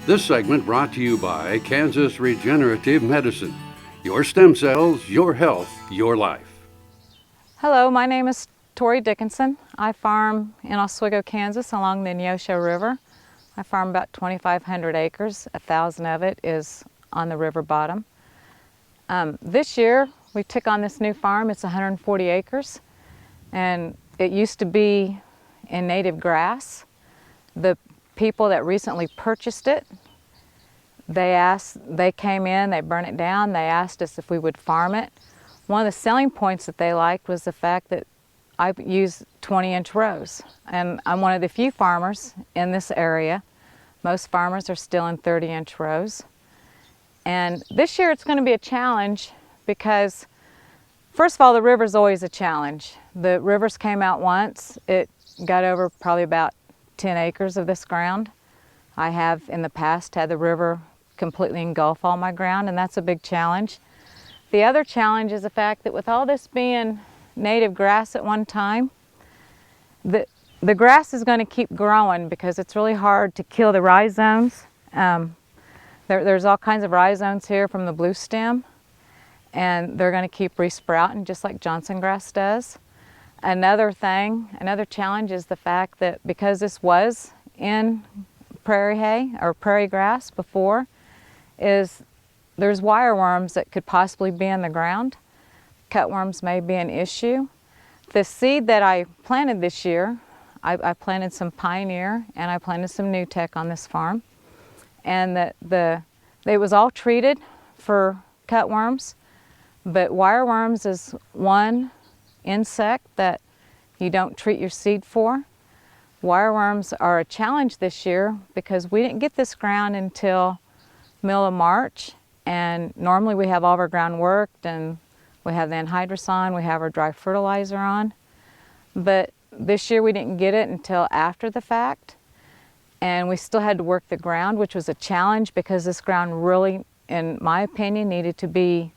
This segment brought to you by Kansas Regenerative Medicine. Your stem cells, your health, your life. Hello, my name is Tori Dickinson. I farm in Oswego, Kansas along the Neosho River. I farm about 2,500 acres. 1,000 of it is on the river bottom. This year we took on this new farm. It's 140 acres and it used to be in native grass. The people that recently purchased it, they came in, they burned it down, they asked us if we would farm it. One of the selling points that they liked was the fact that I use 20-inch rows, and I'm one of the few farmers in this area. Most farmers are still in 30-inch rows. And this year it's going to be a challenge because, first of all, the river's always a challenge. The rivers came out once. It got over probably about 10 acres of this ground. I have in the past had the river completely engulf all my ground, and that's a big challenge. The other challenge is the fact that with all this being native grass at one time, the grass is going to keep growing because it's really hard to kill the rhizomes. There's all kinds of rhizomes here from the bluestem, and they're going to keep resprouting just like Johnson grass does. Another challenge is the fact that because this was in prairie hay or prairie grass before, there's wireworms that could possibly be in the ground. Cutworms may be an issue. The seed that I planted this year, I planted some Pioneer and I planted some NuTech on this farm. And it was all treated for cutworms, but wireworms is one insect that you don't treat your seed for. Wireworms are a challenge this year because we didn't get this ground until middle of March, and normally we have all of our ground worked and we have the anhydrous on, we have our dry fertilizer on, but this year we didn't get it until after the fact, and we still had to work the ground, which was a challenge because this ground really, in my opinion, needed to be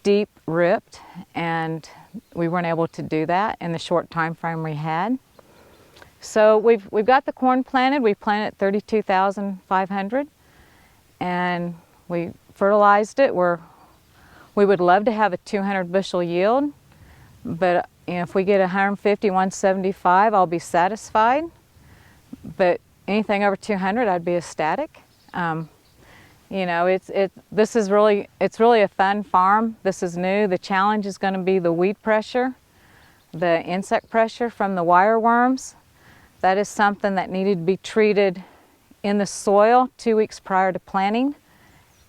deep ripped, and we weren't able to do that in the short time frame we had. So we've got the corn planted. We planted 32,500, and we fertilized it. We would love to have a 200 bushel yield, but if we get 150, 175, I'll be satisfied. But anything over 200, I'd be ecstatic. You know, it's really a fun farm. This is new. The challenge is going to be the weed pressure, the insect pressure from the wireworms. That is something that needed to be treated in the soil 2 weeks prior to planting.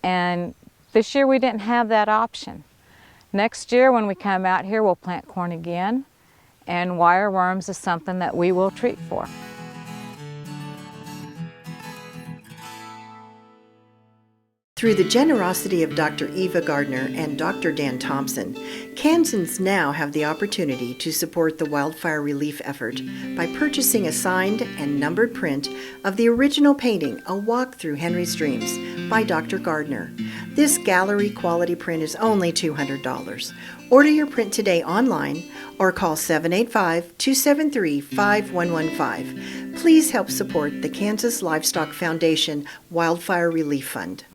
And this year we didn't have that option. Next year when we come out here, we'll plant corn again, and wireworms is something that we will treat for. Through the generosity of Dr. Eva Gardner and Dr. Dan Thompson, Kansans now have the opportunity to support the wildfire relief effort by purchasing a signed and numbered print of the original painting, A Walk Through Henry's Dreams, by Dr. Gardner. This gallery quality print is only $200. Order your print today online or call 785-273-5115. Please help support the Kansas Livestock Foundation Wildfire Relief Fund.